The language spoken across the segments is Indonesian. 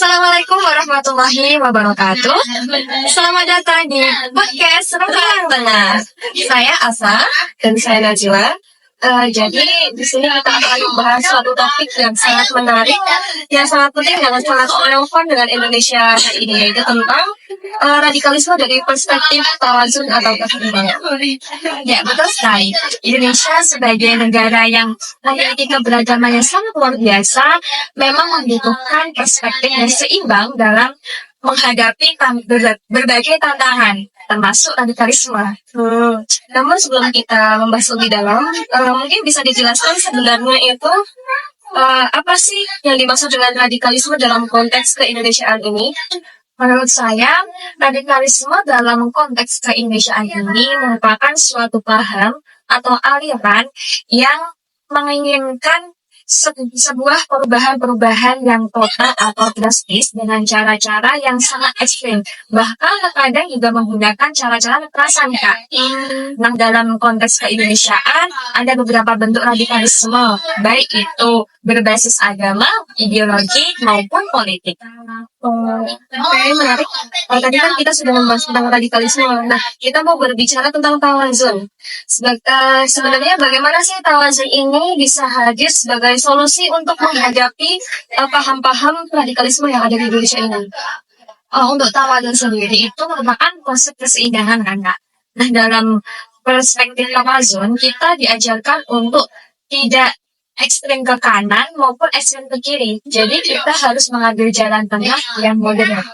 Assalamualaikum warahmatullahi wabarakatuh. Selamat datang di podcast Ruang Tengah. Saya Asa dan saya Najwa. Jadi di sini kita akan membahas suatu topik yang sangat menarik, yang sangat penting dan sangat relevan dengan Indonesia hari ini, yaitu tentang radikalisme dari perspektif tawazun atau keseimbangan. Ya, betul sekali. Indonesia sebagai negara yang memiliki keberagaman yang sangat luar biasa, memang membutuhkan perspektif yang seimbang dalam menghadapi berbagai tantangan, termasuk radikalisme. Namun sebelum kita membahas lebih dalam, mungkin bisa dijelaskan sebenarnya itu apa sih yang dimaksud dengan radikalisme dalam konteks keindonesiaan ini? Menurut saya, radikalisme dalam konteks keindonesiaan ini merupakan suatu paham atau aliran yang menginginkan sebuah perubahan yang total atau drastis dengan cara-cara yang sangat ekstrim, bahkan terkadang juga menggunakan cara-cara kekerasan, Kak. Nah, dalam konteks keindonesiaan ada beberapa bentuk radikalisme, baik itu berbasis agama, ideologi maupun politik. Oke, menarik. Tadi kan kita sudah membahas tentang radikalisme. Nah, kita mau berbicara tentang tawazun. Sebenarnya bagaimana sih tawazun ini bisa hadir sebagai solusi untuk menghadapi paham-paham radikalisme yang ada di Indonesia ini? Untuk tawazun sendiri itu merupakan konsep keseimbangan, kan, Kak? Nah, dalam perspektif tawazun, kita diajarkan untuk tidak ekstrem ke kanan maupun ekstrem ke kiri. Jadi kita harus mengambil jalan tengah yang moderat.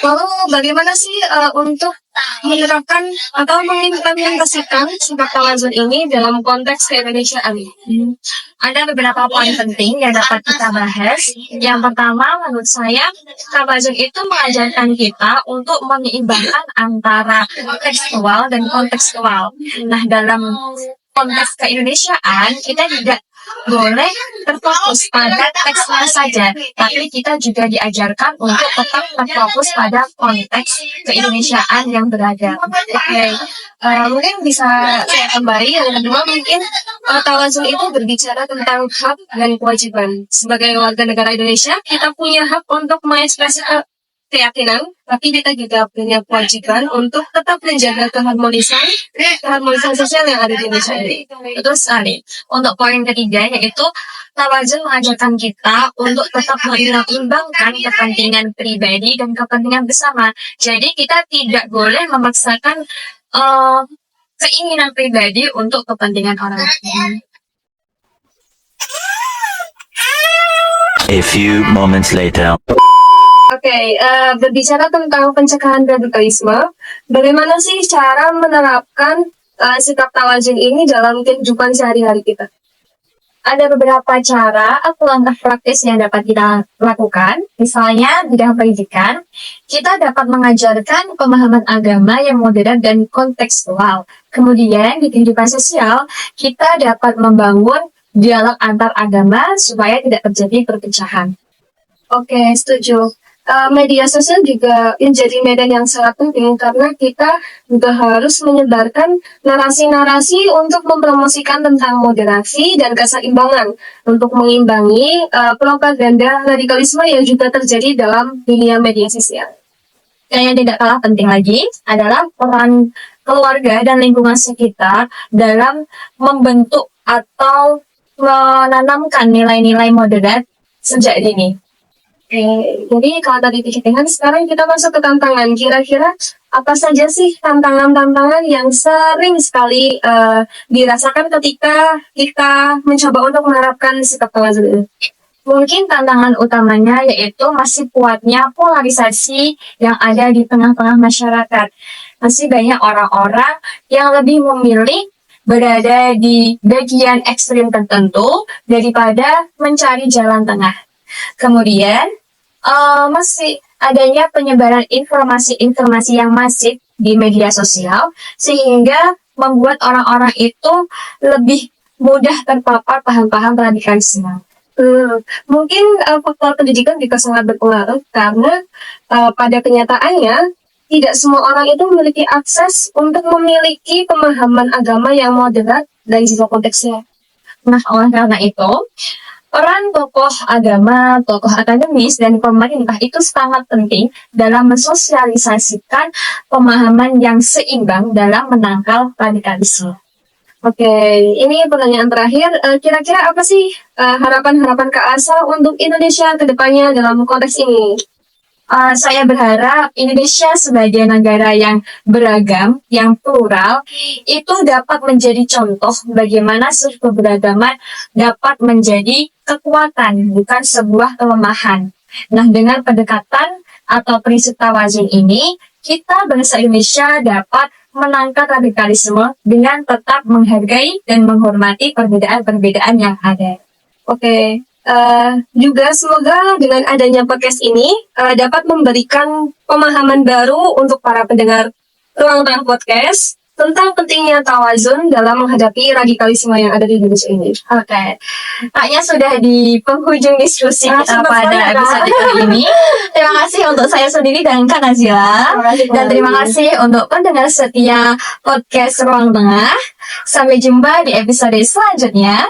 Lalu bagaimana sih untuk menerapkan atau mengimplementasikan sikap tawazun ini dalam konteks keindonesiaan? Ada beberapa poin penting yang dapat kita bahas. Yang pertama, menurut saya, tawazun itu mengajarkan kita untuk menyeimbangkan antara tekstual dan kontekstual. Nah, dalam konteks keindonesiaan, kita tidak boleh terfokus pada teksnya saja, tapi kita juga diajarkan untuk tetap terfokus pada konteks keindonesiaan yang beragam. Oke, mungkin bisa saya tambahi yang kedua, mungkin tawazun itu berbicara tentang hak dan kewajiban. Sebagai warga negara Indonesia, kita punya hak untuk mengekspresikan keyakinan, tapi kita juga punya kewajiban untuk tetap menjaga keharmonisan sosial yang ada di Indonesia ini. Betul sekali. Untuk poin ketiga, yaitu tawazun mengajarkan kita untuk tetap mengimbangkan kepentingan pribadi dan kepentingan bersama. Jadi kita tidak boleh memaksakan keinginan pribadi untuk kepentingan orang lain. A few moments later. Oke, berbicara tentang pencegahan radikalisme, bagaimana sih cara menerapkan sikap tawazun ini dalam kehidupan sehari-hari kita? Ada beberapa cara atau langkah praktis yang dapat kita lakukan. Misalnya, di bidang pendidikan, kita dapat mengajarkan pemahaman agama yang moderat dan kontekstual. Kemudian, di kehidupan sosial, kita dapat membangun dialog antar agama supaya tidak terjadi perpecahan. Oke, setuju. Media sosial juga menjadi medan yang sangat penting karena kita juga harus menyebarkan narasi-narasi untuk mempromosikan tentang moderasi dan keseimbangan untuk mengimbangi propaganda radikalisme yang juga terjadi dalam dunia media sosial. Dan yang tidak kalah penting lagi adalah peran keluarga dan lingkungan sekitar dalam membentuk atau menanamkan nilai-nilai moderat sejak dini. Jadi kalau tadi pikirkan, sekarang kita masuk ke tantangan. Kira-kira apa saja sih tantangan-tantangan yang sering sekali dirasakan ketika kita mencoba untuk menerapkan sikap tawazun ini? Mungkin tantangan utamanya yaitu masih kuatnya polarisasi yang ada di tengah-tengah masyarakat. Masih banyak orang-orang yang lebih memilih berada di bagian ekstrim tertentu daripada mencari jalan tengah. Kemudian, masih adanya penyebaran informasi-informasi yang masif di media sosial, sehingga membuat orang-orang itu lebih mudah terpapar paham-paham radikalisme. Mungkin faktor pendidikan juga sangat berpengaruh, karena pada kenyataannya, tidak semua orang itu memiliki akses untuk memiliki pemahaman agama yang moderat dari sisi konteksnya. Nah, oleh karena itu, Peran tokoh agama, tokoh akademis, dan pemerintah itu sangat penting dalam mensosialisasikan pemahaman yang seimbang dalam menangkal radikalisme. Oke, ini pertanyaan terakhir. Kira-kira apa sih harapan-harapan Kak Asa untuk Indonesia ke depannya dalam konteks ini? Saya berharap Indonesia sebagai negara yang beragam, yang plural, itu dapat menjadi contoh bagaimana keberagaman dapat menjadi kekuatan, bukan sebuah kelemahan. Nah, dengan pendekatan atau prinsip tawazun ini, kita bangsa Indonesia dapat menangkal radikalisme dengan tetap menghargai dan menghormati perbedaan-perbedaan yang ada. Oke. Juga semoga dengan adanya podcast ini dapat memberikan pemahaman baru untuk para pendengar Ruang Tengah Podcast tentang pentingnya tawazun dalam menghadapi radikalisme yang ada di Indonesia ini. Oke, kayaknya sudah di penghujung diskusi kita pada episode kali ini. Terima kasih untuk saya sendiri dan Kak Nazila. Dan terima kasih untuk pendengar setia podcast Ruang Tengah. Sampai jumpa di episode selanjutnya.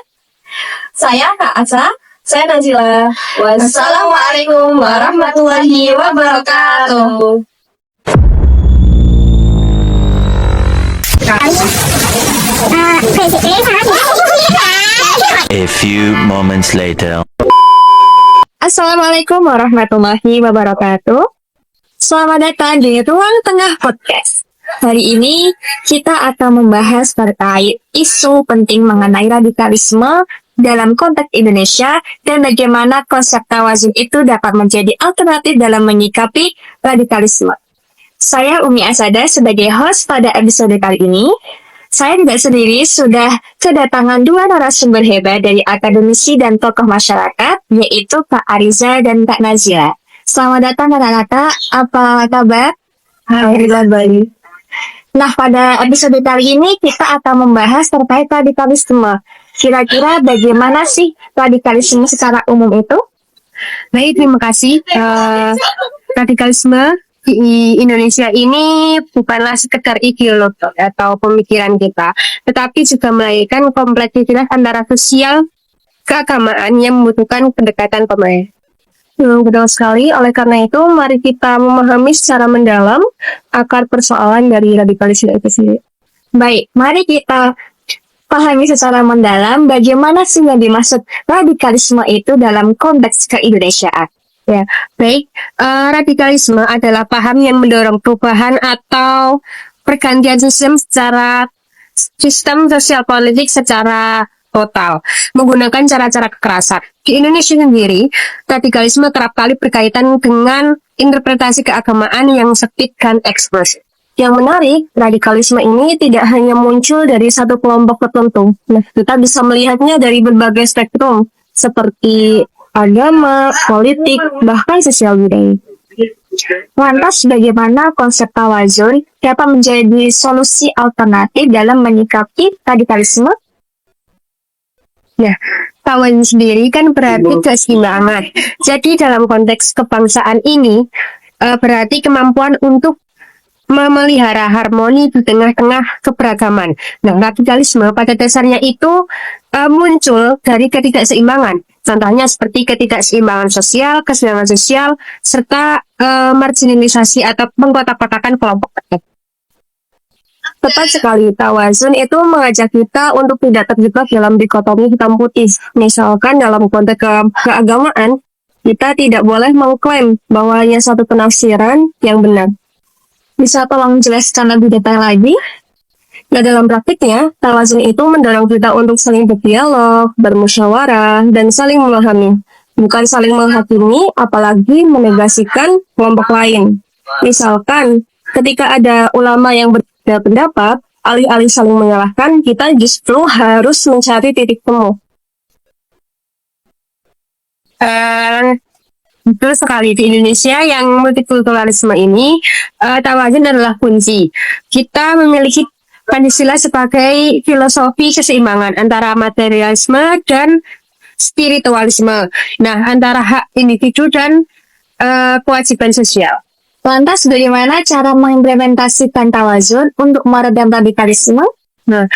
Saya Kak Asa. Saya Nazila. Wassalamualaikum warahmatullahi wabarakatuh. A few moments later. Assalamualaikum warahmatullahi wabarakatuh. Selamat datang di Ruang Tengah Podcast. Hari ini kita akan membahas terkait isu penting mengenai radikalisme dalam konteks Indonesia dan bagaimana konsep tawazun itu dapat menjadi alternatif dalam menyikapi radikalisme. Saya Umi Asada sebagai host pada episode kali ini. Saya tidak sendiri, sudah kedatangan dua narasumber hebat dari akademisi dan tokoh masyarakat, yaitu Kak Ariza dan Kak Nazila. Selamat datang kakak-kakak, apa kabar? Alhamdulillah baik. Nah, pada episode kali ini kita akan membahas terkait radikalisme. Kira-kira bagaimana sih radikalisme secara umum itu? Baik, terima kasih. Radikalisme di Indonesia ini bukanlah sekedar ideologi atau pemikiran kita, tetapi juga melahirkan kompleksitas antara sosial keagamaan yang membutuhkan pendekatan pemerintah. Betul sekali, oleh karena itu mari kita memahami secara mendalam akar persoalan dari radikalisme itu sendiri. Baik, mari kita pahami secara mendalam bagaimana sih yang dimaksud radikalisme itu dalam konteks keindonesiaan. Ya, baik. Radikalisme adalah paham yang mendorong perubahan atau pergantian sistem sosial politik secara total, menggunakan cara-cara kekerasan. Di Indonesia sendiri, radikalisme kerap kali berkaitan dengan interpretasi keagamaan yang sempit dan ekspresif. Yang menarik, radikalisme ini tidak hanya muncul dari satu kelompok tertentu. Nah, kita bisa melihatnya dari berbagai spektrum, seperti agama, politik, bahkan sosial budaya. Lantas bagaimana konsep tawazun dapat menjadi solusi alternatif dalam menyikapi radikalisme? Nah, tawazun sendiri kan berarti keseimbangan. Jadi dalam konteks kebangsaan ini, berarti kemampuan untuk memelihara harmoni di tengah-tengah keberagaman. Nah, radikalisme pada dasarnya itu muncul dari ketidakseimbangan. Contohnya seperti ketidakseimbangan sosial, kesenjangan sosial, serta marginalisasi atau pengkotak-kotakan kelompok tertentu. Tepat sekali, tawazun itu mengajak kita untuk tidak terjebak dalam dikotomi hitam putih. Misalkan dalam konteks keagamaan, kita tidak boleh mengklaim bahwa hanya satu penafsiran yang benar. Bisa tolong jelaskan lebih detail lagi? Nah, dalam praktiknya, tawazun itu mendorong kita untuk saling berdialog, bermusyawarah, dan saling memahami. Bukan saling menghakimi, apalagi menegasikan kelompok lain. Misalkan, ketika ada ulama yang berbeda pendapat, alih-alih saling menyalahkan, kita justru harus mencari titik temu. Betul sekali, di Indonesia yang multikulturalisme ini, tawazun adalah kunci. Kita memiliki Pancasila sebagai filosofi keseimbangan antara materialisme dan spiritualisme. Nah, antara hak individu dan kewajiban sosial. Lantas bagaimana cara mengimplementasikan tawazun untuk meredam radikalisme? Nah,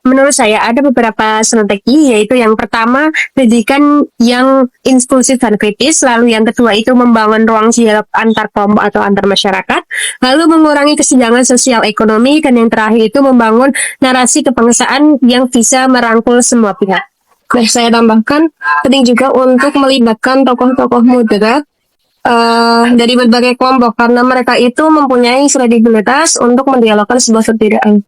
menurut saya ada beberapa strategi, yaitu yang pertama pendidikan yang inklusif dan kritis, lalu yang kedua itu membangun ruang dialog antar kelompok atau antar masyarakat, lalu mengurangi kesenjangan sosial ekonomi, dan yang terakhir itu membangun narasi kebangsaan yang bisa merangkul semua pihak. Nah, saya tambahkan penting juga untuk melibatkan tokoh-tokoh muda dari berbagai kelompok karena mereka itu mempunyai kredibilitas untuk mendialogkan sebuah perbedaan.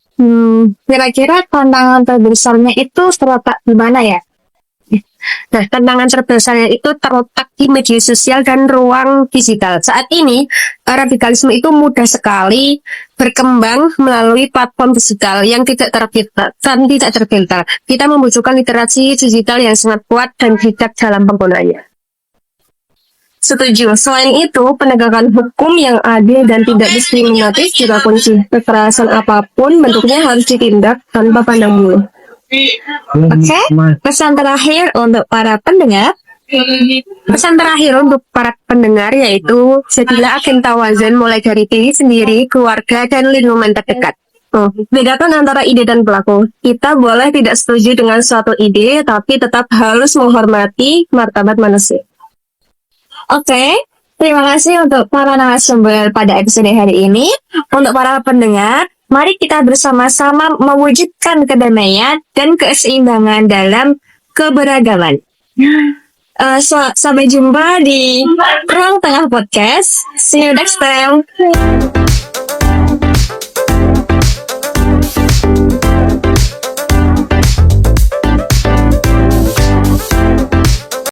Kira-kira tantangan terbesarnya itu terletak di mana ya? Nah, tantangan terbesarnya itu terletak di media sosial dan ruang digital. Saat ini, radikalisme itu mudah sekali berkembang melalui platform digital yang tidak terfilter. Kita membutuhkan literasi digital yang sangat kuat dan bijak dalam penggunaannya. Setuju. Selain itu, penegakan hukum yang adil dan tidak diskriminatif juga kunci. Kekerasan apapun bentuknya harus ditindak tanpa pandang bulu. Oke, pesan terakhir untuk para pendengar. Pesan terakhir untuk para pendengar yaitu jadilah agen tawazun mulai dari diri sendiri, keluarga, dan lingkungan terdekat. Bedakan antara ide dan pelaku. Kita boleh tidak setuju dengan suatu ide, tapi tetap harus menghormati martabat manusia. Oke, terima kasih untuk para narasumber pada episode hari ini. Untuk para pendengar, mari kita bersama-sama mewujudkan kedamaian dan keseimbangan dalam keberagaman. Sampai jumpa di Ruang Tengah Podcast. See you next time.